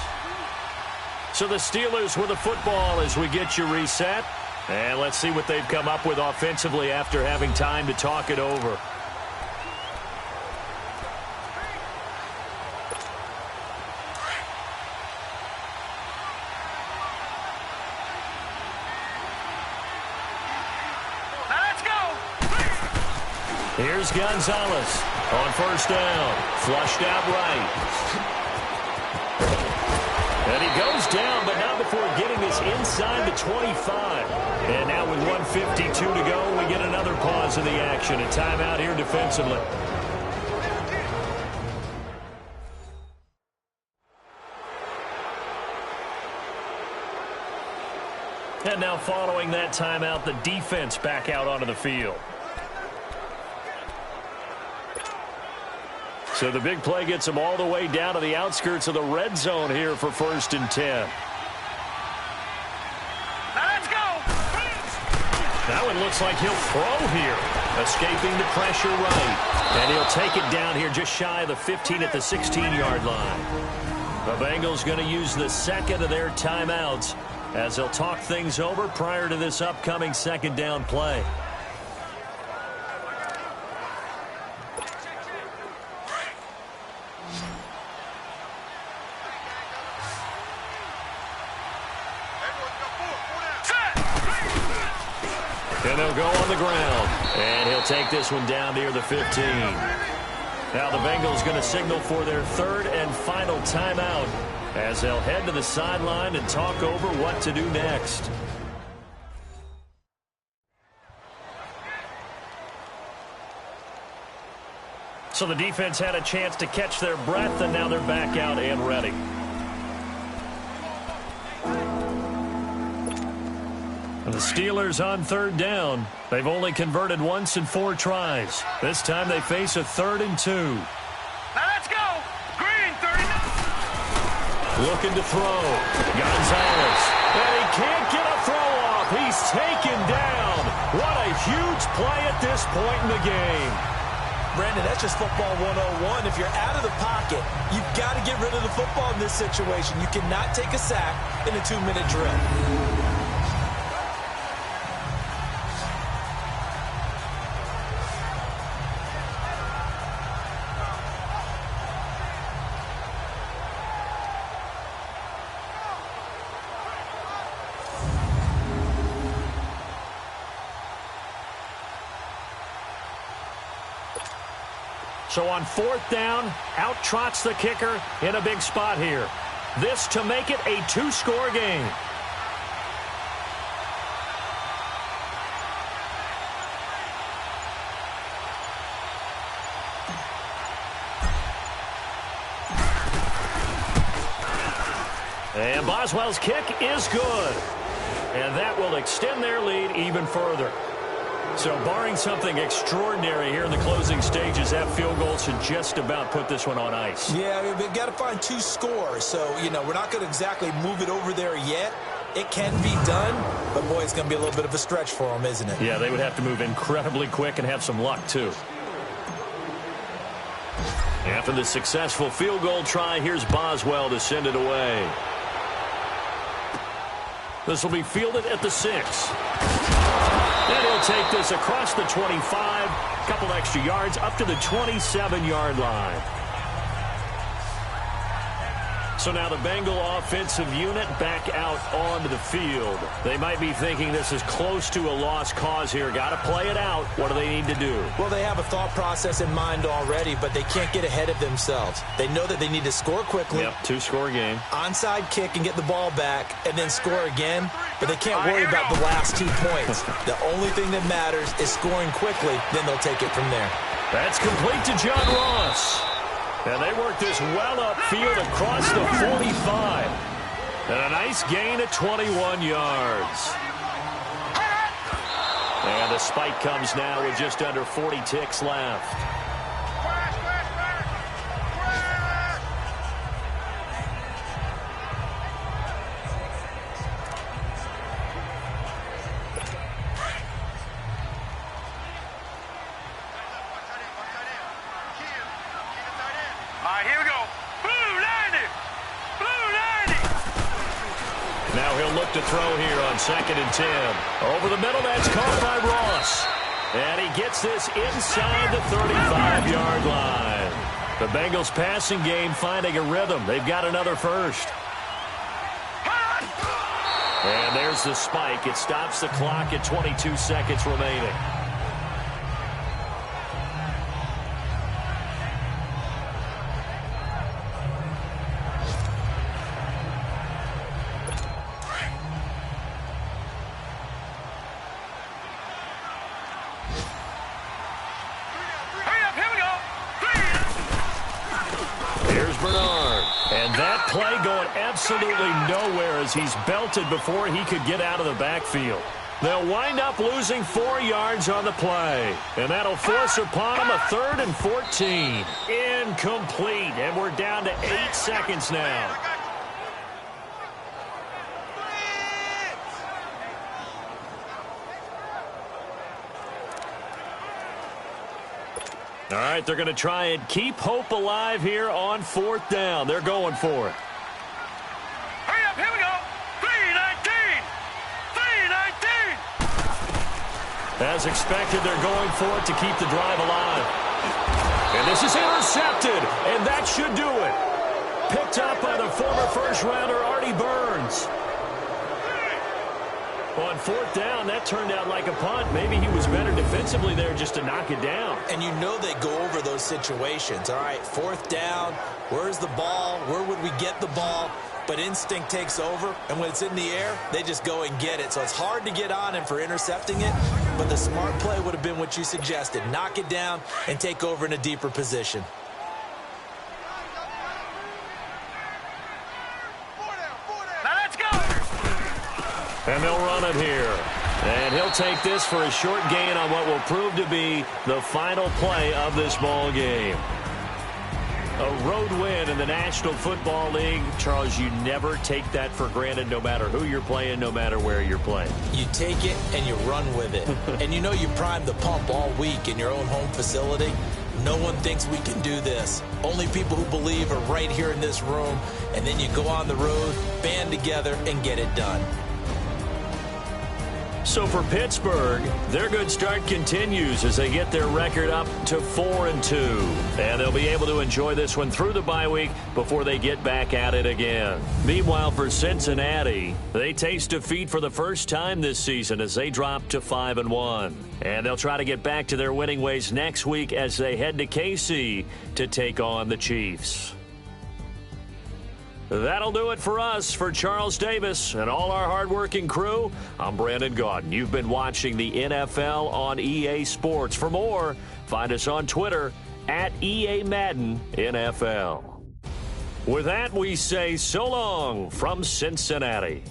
So the Steelers with the football as we get you reset. And let's see what they've come up with offensively after having time to talk it over. Now let's go. Here's Gonzalez on 1st down. Flushed out right. And he goes down, but not before getting this inside the 25. And now with 1:52 to go, we get another pause in the action. A timeout here defensively. And now following that timeout, the defense back out onto the field. So the big play gets them all the way down to the outskirts of the red zone here for 1st and 10. Now let's go. That one looks like he'll throw here. Escaping the pressure right. And he'll take it down here just shy of the 15 at the 16-yard line. The Bengals going to use the 2nd of their timeouts as they'll talk things over prior to this upcoming 2nd down play. And they'll go on the ground. And he'll take this one down near the 15. Now the Bengals going to signal for their third and final timeout as they'll head to the sideline and talk over what to do next. So the defense had a chance to catch their breath, and now they're back out and ready. And the Steelers on third down. They've only converted once in 4 tries. This time they face a 3rd and 2. Now let's go. Green, 39. Looking to throw. Gonzalez. And he can't get a throw off. He's taken down. What a huge play at this point in the game. Brandon, that's just football 101. If you're out of the pocket, you've got to get rid of the football in this situation. You cannot take a sack in a 2-minute drill. So on 4th down, out trots the kicker in a big spot here. This to make it a 2-score game. And Boswell's kick is good. And that will extend their lead even further. So barring something extraordinary here in the closing stages, that field goal should just about put this one on ice. Yeah, we've got to find 2 scores. So, we're not going to exactly move it over there yet. It can be done, but, boy, it's going to be a little bit of a stretch for them, isn't it? Yeah, they would have to move incredibly quick and have some luck, too. After the successful field goal try, here's Boswell to send it away. This will be fielded at the 6. And he'll take this across the 25, a couple extra yards up to the 27-yard line. So now the Bengal offensive unit back out onto the field. They might be thinking this is close to a lost cause here. Got to play it out. What do they need to do? Well, they have a thought process in mind already, but they can't get ahead of themselves. They know that they need to score quickly. Yep, 2-score game. Onside kick and get the ball back and then score again, but they can't worry about the last 2 points. The only thing that matters is scoring quickly, then they'll take it from there. That's complete to John Ross. And they work this well upfield across the 45. And a nice gain of 21 yards. And the spike comes now with just under 40 ticks left. Here we go. Blue 90. Blue 90. Now he'll look to throw here on 2nd and 10. Over the middle, that's caught by Ross. And he gets this inside the 35-yard line. The Bengals passing game finding a rhythm. They've got another first. And there's the spike. It stops the clock at 22 seconds remaining. Absolutely nowhere as he's belted before he could get out of the backfield. They'll wind up losing 4 yards on the play. And that'll force upon him a 3rd and 14. Incomplete. And we're down to 8 seconds now. All right, they're going to try and keep hope alive here on 4th down. They're going for it. Hurry up, here we go. 3-19. 3-19. As expected, they're going for it to keep the drive alive. And this is intercepted, and that should do it. Picked up by the former first-rounder, Artie Burns. On fourth down, that turned out like a punt. Maybe he was better defensively there just to knock it down. And you know they go over those situations. All right, fourth down, where's the ball? Where would we get the ball? But instinct takes over, and when it's in the air, they just go and get it. So it's hard to get on him for intercepting it, but the smart play would have been what you suggested. Knock it down and take over in a deeper position. Now let's go! And they'll run it here. And he'll take this for a short gain on what will prove to be the final play of this ball game. A road win in the National Football League. Charles, you never take that for granted no matter who you're playing, no matter where you're playing. You take it and you run with it. And you know you primed the pump all week in your own home facility. No one thinks we can do this. Only people who believe are right here in this room. And then you go on the road, band together, and get it done. So for Pittsburgh, their good start continues as they get their record up to 4-2. And they'll be able to enjoy this one through the bye week before they get back at it again. Meanwhile, for Cincinnati, they taste defeat for the first time this season as they drop to 5-1. And they'll try to get back to their winning ways next week as they head to KC to take on the Chiefs. That'll do it for us. For Charles Davis and all our hardworking crew, I'm Brandon Gaudin. You've been watching the NFL on EA Sports. For more, find us on Twitter at EA Madden NFL. With that, we say so long from Cincinnati.